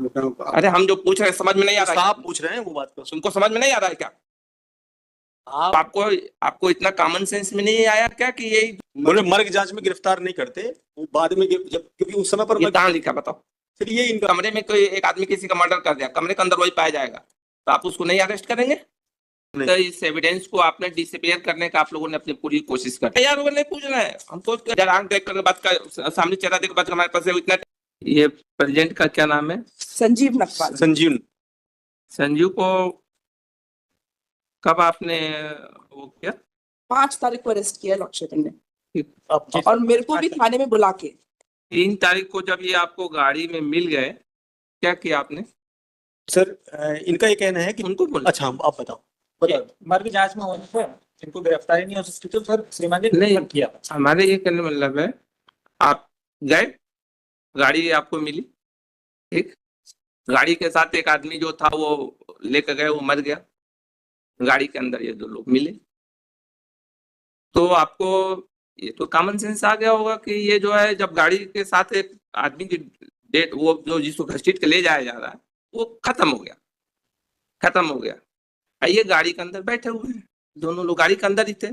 अरे हम जो पूछ रहे हैं समझ में नहीं आ रहा है? आप पूछ रहे हैं वो बात को तुमको समझ में नहीं आ रहा है क्या? आप आपको इतना कॉमन सेंस में नहीं आया क्या कि ये बोले मर्ग जांच में गिरफ्तार नहीं करते, वो बाद में जब, क्योंकि उस समय पर कहाँ लिखा बताओ? फिर ये इनका कमरे में कोई एक आदमी किसी का मर्डर कर दिया, कमरे के अंदर वही पाया जाएगा, तो आप उसको नहीं अरेस्ट करेंगे? तो इस एविडेंस को आपने डिसअपियर करने का आप लोगों ने अपनी पूरी कोशिश कर यार, वो नहीं पूछ रहे हैं हमको जरा आंख देख कर बात का, सामने चेहरा देख बात हमारे पास इतना। ये प्रेसिडेंट का क्या नाम है? संजीव नकवाल। संजीव को कब आपने वो किया? 5 तारीख को अरेस्ट किया लॉर्डशिप ने, और मेरे को भी थाने में बुला के 3 तारीख को जब ये आपको गाड़ी में मिल गए, क्या किया आपने? सर इनका ये कहना है कि उनको बोला। अच्छा आप बताओ। मर्ग जांच में होने पर इनको गिरफ्तारी नहीं हो सकती, तो सर श्रीमान जी नहीं किया। हमारे ये कहने का मतलब है, आप गए, गाड़ी आपको मिली, ठीक, गाड़ी के साथ एक आदमी जो था वो लेकर गए, वो मर गया, गाड़ी के अंदर ये 2 लोग मिले, तो आपको ये तो कॉमन सेंस आ गया होगा कि ये जो है, जब गाड़ी के साथ एक आदमी की डेट, वो जो जिसको घसीट के ले जाया जा रहा है, वो खत्म हो गया, ये गाड़ी के अंदर बैठे हुए हैं, दोनों लोग गाड़ी के अंदर ही थे,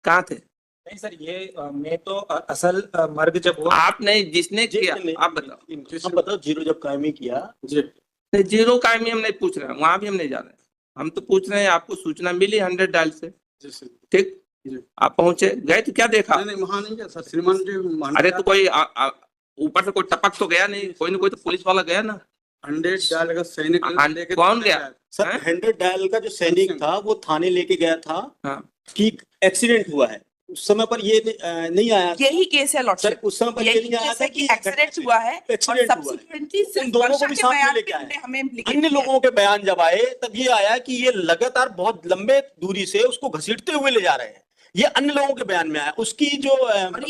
कहाँ थे? नहीं सर, ये मैं तो असल मर्ग जब हुआ आप नहीं, जिसने किया आप बताओ। जीरो जब कायमी किया, जीरो कायमी हम नहीं पूछ रहे हैं, वहां भी हम नहीं जा रहे हैं, हम तो पूछ रहे हैं आपको सूचना मिली 100 डायल से, ठीक, आप पहुंचे, गए तो क्या देखा? नहीं वहां नहीं गया सर, श्रीमान जी। अरे तो कोई ऊपर से कोई टपक तो गया नहीं, कोई ना कोई तो पुलिस वाला गया ना। 100 डायल का सैनिक लेके कौन गया? सर 100 डायल का जो सैनिक था वो थाने लेके गया था कि एक्सीडेंट हुआ है, उस समय पर ये नहीं आया। यही केस है सर लॉर्डशिप, उस समय पर ये यही नहीं आया केस था है कि एक्सीडेंट हुआ है, और एक्सीडेंट हुआ है। सब्सिक्वेंटली उन दोनों को भी साथ में लेके आए। हमें अन्य लोगों के बयान जब आए तब ये आया कि ये लगातार बहुत लंबे दूरी से उसको घसीटते हुए ले जा रहे हैं, ये अन्य लोगों के बयान में आया। उसकी जो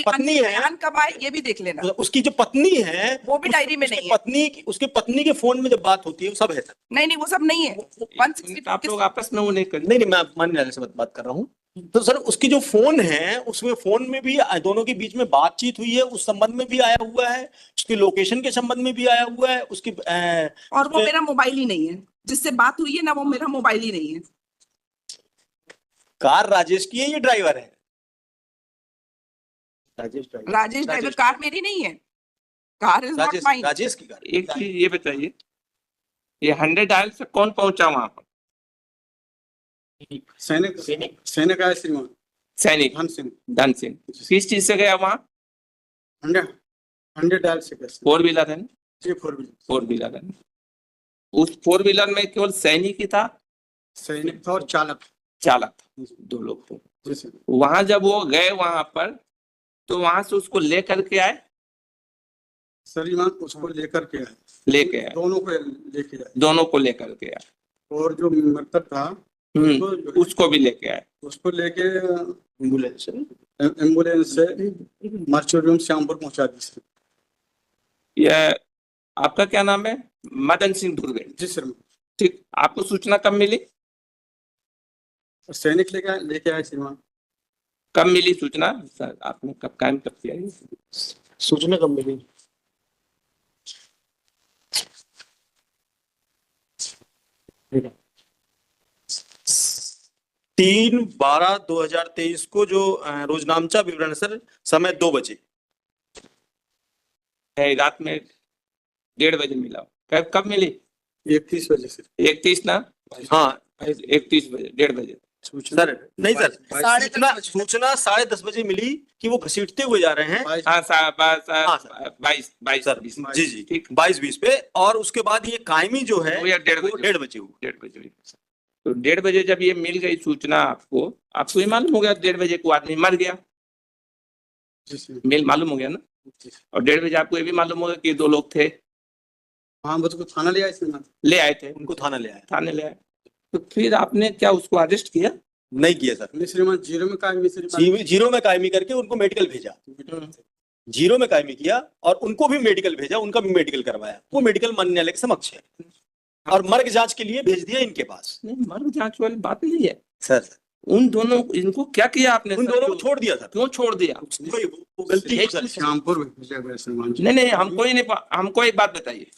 पत्नी है, बयान कब आए ये भी देख लेना, उसकी जो पत्नी है वो भी डायरी में नहीं है। उसकी पत्नी के फोन में जब बात होती है वो सब है। नहीं वो सब नहीं है। 162 आप लोग आपस में वो नहीं कर, नहीं मैं मानने वाले से बात कर रहा हूँ। तो सर उसकी जो फोन है उसमें फोन में भी दोनों के बीच में बातचीत हुई है, उस संबंध में भी आया हुआ है, उसकी लोकेशन के संबंध में भी आया हुआ है, उसकी और वो मेरा मोबाइल ही नहीं है, जिससे बात हुई है ना, वो मेरा मोबाइल ही नहीं है। कार राजेश की है, ये ड्राइवर है राजेश ड्राइवर, कार मेरी नहीं है, car is not mine. Rajesh की कार। एक चीज ये बताइए, ये 100 डायल से कौन पहुंचा वहां पर? सैनिक आया श्रीमान, सैनिक धन सिंह किस चीज से गया वहां? 100 डायल से। 4 व्हीलर है ना? जी 4 व्हीलर है ना? उस 4 व्हीलर में केवल सैनिक ही था? सैनिक था और चालक था, 2 लोग थे। वहां जब वो गए वहां पर, तो वहां से उसको लेकर के आए? श्रीमान उसको लेकर के आए, दोनों को लेकर के आए, और जो मृतक था उसको भी लेके आए, उसको लेके एम्बुलेंस से मर्चोरियम श्यामपुर पहुंचा दी। यह आपका क्या नाम है? मदन सिंह धुर्वे। जी सर। ठीक, आपको सूचना कब मिली? सैनिक लेके आए श्रीमान। कब मिली सूचना सर? आपने कब कायम कब किया? सूचना कब मिली? तीन 12/2023 को जो रोजनामचा विवरण सर, समय 2 बजे, रात में 1:30 बजे मिला। कब मिली? 31 बजे से। 31 ना? हाँ 31 बजे, 1:30 बजे। सर नहीं सर, सूचना 10:30 बजे मिली कि वो घसीटते हुए जा रहे हैं। 22 जी ठीक 22:20 पे, और उसके बाद ये कायमी जो है 1:30 बजे हुई। 1:30 बजे। तो 1:30 बजे जब ये मिल गई सूचना आपको ये मालूम हो गया 1:30 बजे को आदमी मर गया, मालूम हो गया ना? और 1:30 बजे आपको ये भी मालूम होगा कि 2 लोग थे। हाँ वो तो थाना ले आए थे, उनको थाने ले आए। तो फिर आपने क्या उसको अरेस्ट किया? नहीं किया सर। श्रीमान जीरो में कायमी करके उनको मेडिकल भेजा, जीरो में कायमी किया और उनको भी मेडिकल भेजा, उनका भी मेडिकल करवाया, वो मेडिकल मानने वाले के समक्ष है, और मर्ग जांच के लिए भेज दिया इनके पास। नहीं मर्ग जांच वाली बात नहीं है सर। उन दोनों इनको क्या किया आपने? उन दोनों को छोड़ दिया था। क्यों छोड़ दिया? वो गलती है श्यामपुर। नहीं हमको एक बात बताइए,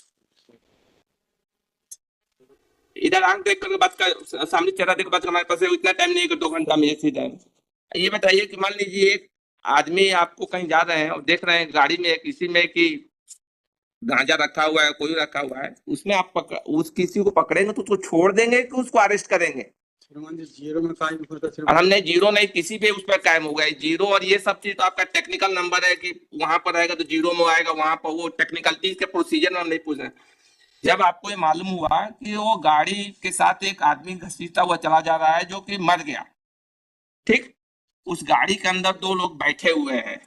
इधर आंख देख कर बात कर, सामने चेहरा देख कर बात करना, हमारे पास इतना टाइम नहीं है कि 2 घंटा में सीधा है। ये बताइए कि मान लीजिए एक आदमी आपको कहीं जा रहे हैं और देख रहे हैं गाड़ी में किसी में कि गांजा रखा हुआ है, कोई रखा हुआ है, उसमें आप उस किसी को पकड़ेंगे तो उसको छोड़ देंगे कि उसको अरेस्ट करेंगे? श्रीमान जी जीरो में कायम होता और श्रीमान। हमने जीरो नहीं, किसी पे उस पर कायम हो गया जीरो। और ये सब चीज तो आपका टेक्निकल नंबर है कि वहां पर आएगा तो जीरो में आएगा, वहां पर वो टेक्निकलिटीज के प्रोसीजर में हम नहीं पूछ रहे। जब आपको ये मालूम हुआ कि वो गाड़ी के साथ एक आदमी घसीटता हुआ चला जा रहा है जो कि मर गया, ठीक, उस गाड़ी के अंदर 2 लोग बैठे हुए हैं,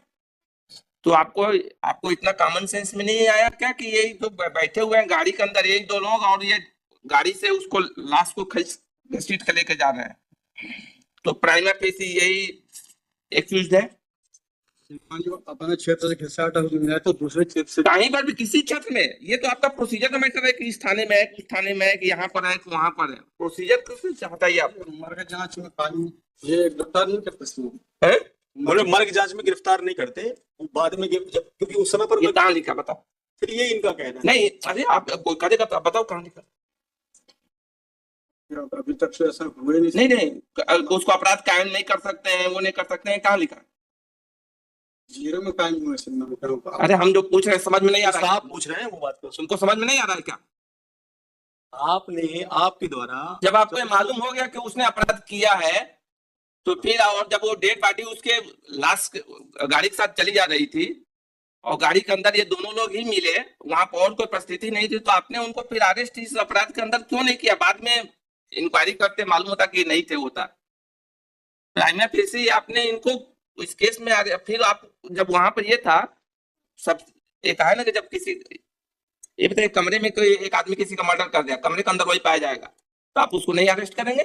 तो आपको इतना कॉमन सेंस में नहीं आया क्या कि ये जो बैठे हुए हैं गाड़ी के अंदर, एक 2 लोग, और ये गाड़ी से उसको लाश को घसीट कर लेके जा रहे हैं, तो प्राइमा फेसी यही एक्यूज्ड है? श्रीमान जी अपने क्षेत्र से घिसाट है तो दूसरे क्षेत्र से कहीं पर भी किसी क्षेत्र में, ये तो आपका प्रोसीजर का मैटर है कि इस थाने में है, उस थाने में है, कि यहाँ पर है, कि वहां पर है। प्रोसीजर किस चाहता है आप? मर्ग जांच में कानून ये गिरफ्तार नहीं करते श्रीमान। है? बोले मर्ग जांच में गिरफ्तार नहीं करते, बाद में जब क्योंकि उस समय पर ये कहाँ लिखा बताओ? फिर ये इनका कहना है। नहीं, अरे आप कोई करेगा तो आप बताओ कहाँ लिखा? अभी तक तो ऐसा हुए नहीं। नहीं नहीं, उसको अपराध कायम नहीं कर सकते हैं, वो नहीं कर सकते हैं, कहाँ लिखा? जीरो में कायम हुए श्रीमान। अरे हम जो पूछ रहे हैं समझ में नहीं आ रहा है? आप पूछ रहे हैं वो बात को, तुमको समझ में नहीं आ रहा है क्या? आपने आपके द्वारा जब आपको ये मालूम हो गया कि उसने अपराध किया है, तो फिर और जब वो डेड बॉडी उसके लाश गाड़ी के साथ चली जा रही थी और गाड़ी के अंदर ये दोनों लोग ही मिले, वहां पर और कोई परिस्थिति नहीं थी, तो आपने उनको फिर अरेस्ट इस अपराध के अंदर क्यों नहीं किया? बाद में इंक्वायरी करते मालूम होता कि नहीं थे होता। प्राइमा फेसी आपने इनको इस केस में फिर आप जब वहां पर ये था सब, एक है ना कि जब किसी, ये बताइए कमरे में कोई एक आदमी किसी का मर्डर कर दिया, कमरे के अंदर वही पाया जाएगा, तो आप उसको नहीं अरेस्ट करेंगे?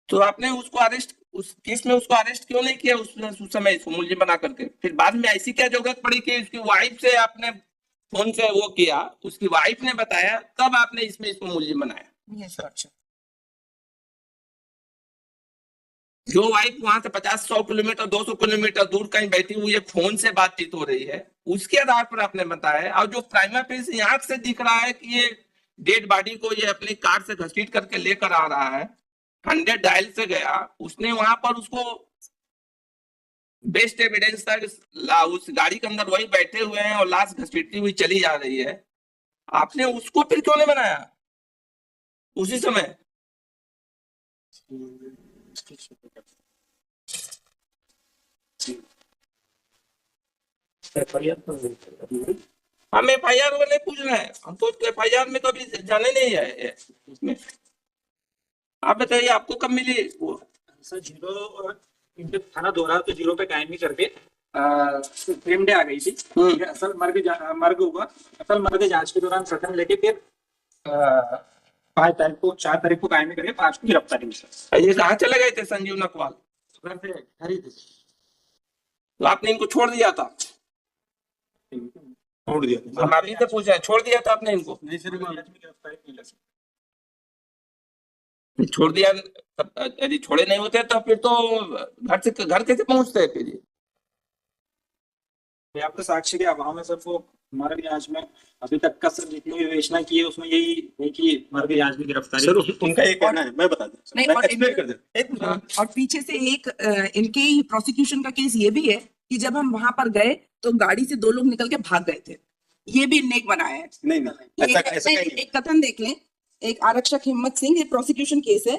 तो आपने उसको अरेस्ट, उस केस में उसको अरेस्ट क्यों नहीं किया उस समय इसको मुलजिम बना करके? फिर बाद में ऐसी क्या जरूरत पड़ी कि उसकी वाइफ से आपने फोन से वो किया, उसकी वाइफ ने बताया, तब आपने इसमें इसको मुलजिम बनाया? अच्छा। जो वाइफ वहां से 50-100 किलोमीटर 200 किलोमीटर दूर कहीं बैठी हुई है, फोन से बातचीत हो रही है, उसके आधार पर आपने बताया। और जो प्राइमा फेसी आंख से दिख रहा है कि ये डेड बॉडी को ये अपनी कार से घसीट करके लेकर आ रहा है, 100 डायल से गया, उसने वहां पर उसको बेस्ट एविडेंस था उस गाड़ी के अंदर वही बैठे हुए हैं और लाश घसीटती हुई चली जा रही है, आपने उसको फिर क्यों नहीं बनाया उसी समय? हम FIR वो नहीं पूछ रहे हैं, हम तो FIR में कभी जाने नहीं है उसमें। आप बताइए आपको कब मिली वो? सर जीरो और इनके थाना दोहरा तो जीरो पे कायम ही करके सेम डे आ गई थी। ये असल मर्ग हुआ, असल मर्ग जांच के दौरान प्रथम लेके फिर 4 तारीख को कायमी करके 5 को गिरफ्तारी हुई सर। ये कहाँ चले गए थे संजीव नकवाल? घर से घर ही थे। तो आपने इनको छोड़ दिया था? छोड़ दिया। हम अभी से पूछ रहे हैं, छोड़ दिया था आपने इनको? नहीं श्रीमान। गिरफ्तारी नहीं लगी। छोड़ दिया, यदि छोड़े नहीं होते तो फिर तो घर कैसे पहुंचते फिर? ये आपको साक्ष्य के अभाव में सर वो मर्ग जांच में अभी तक का सर जितनी विवेचना की है उसमें यही है कि मर्ग जांच में गिरफ्तारी सर उनका ये कहना है, मैं बता दूं, नहीं, मैं और एक्सप्लेन कर देता हूं। और पीछे से एक इनके प्रोसिक्यूशन का केस ये भी है कि जब हम वहां पर गए तो गाड़ी से 2 लोग निकल के भाग गए थे, ये भी इनने एक बनाया है। नहीं नहीं ऐसा कहीं नहीं। एक कथन देख लें, एक आरक्षक हिम्मत सिंह, ये प्रोसिक्यूशन केस है।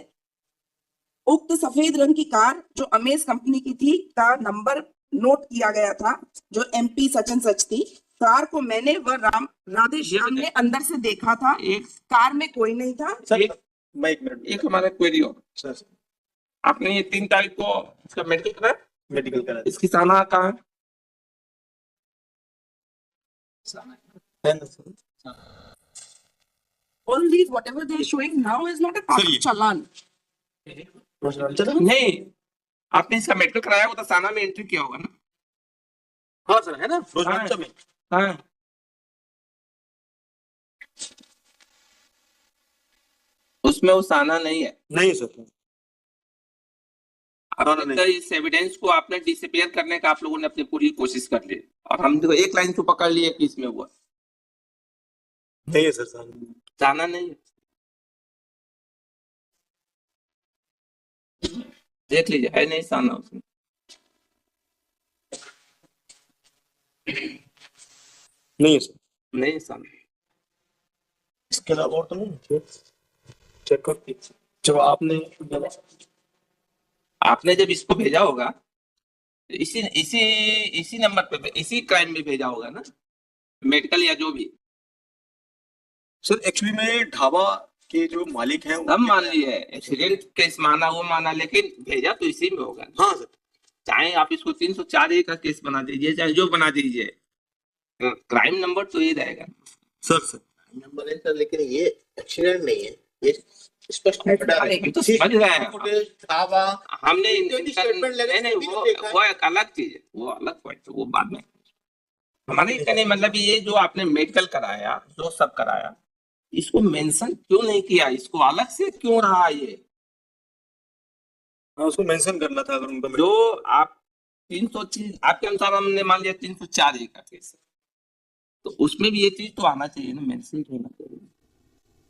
उक्त सफेद रंग की कार जो अमेज कंपनी की थी का नंबर नोट किया गया था जो MP सचन सच थी। कार को मैंने व राधे श्याम ने अंदर से देखा था, एक कार में कोई नहीं था। सर मैं 1 मिनट, एक हमारा क्वेरी हो, सर आपने ये 3 तारीख को इसका मेडिकल कराया? मेडिकल करा इसकी साना कहाँ है? All these whatever they are showing now is not a part of challan. नहीं, आपने इसका मेडिकल कराया वो तो साना में एंट्री किया होगा ना? हाँ सर, है ना रोजमर्रा में। हाँ, उसमें वो साना नहीं है। नहीं सर, आपने नहीं। तो इस एविडेंस को आपने डिसअपियर करने का आप लोगों ने अपनी पूरी कोशिश कर ली और हम तो एक लाइन तो पकड़ लिए कि इसमें हुआ नहीं है सर जाना नहीं है। देख लीजिए है नहीं साना उसमें। नहीं है सर। नहीं साना। इसके अलावा और तो नहीं चेक कर जब आपने जब इसको भेजा होगा तो इसी इसी इसी नंबर पे इसी क्राइम में भेजा होगा ना, मेडिकल या जो भी। सर एक्चुअली में ढाबा के जो मालिक हैं हम मान लिए एक्सीडेंट केस माना वो माना, लेकिन भेजा तो इसी में होगा। हाँ सर, चाहे आप इसको 304A का केस बना दीजिए चाहे जो बना दीजिए, क्राइम नंबर तो ये रहेगा सर नंबर है सर, लेकिन ये एक्सीडेंट नहीं है, ये स्पष्ट हम तो समझ रहे हैं। ढाबा हमने स्टेटमेंट लेने नहीं वो एक अलग चीज है, वो अलग पॉइंट है, वो बाद में। हमारे कहने मतलब ये जो आपने मेडिकल कराया जो सब कराया, इसको मेंशन क्यों नहीं किया, इसको अलग से क्यों रहा ये? हाँ उसको मेंशन करना था अगर उनका जो आप 303 आपके अनुसार हमने मान लिया 304A का केस है, तो उसमें भी ये चीज तो आना चाहिए ना, मेंशन होना चाहिए।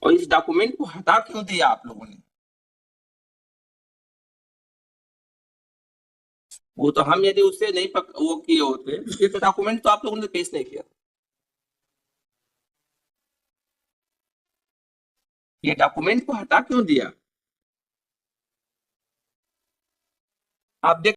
और इस डॉक्यूमेंट को हटा क्यों दिया आप लोगों ने? वो तो हम यदि उससे नहीं वो किए होते ये तो डॉक्यूमेंट तो आप लोगों ने पेश नहीं किया। ये डॉक्यूमेंट को हटा क्यों दिया? आप देख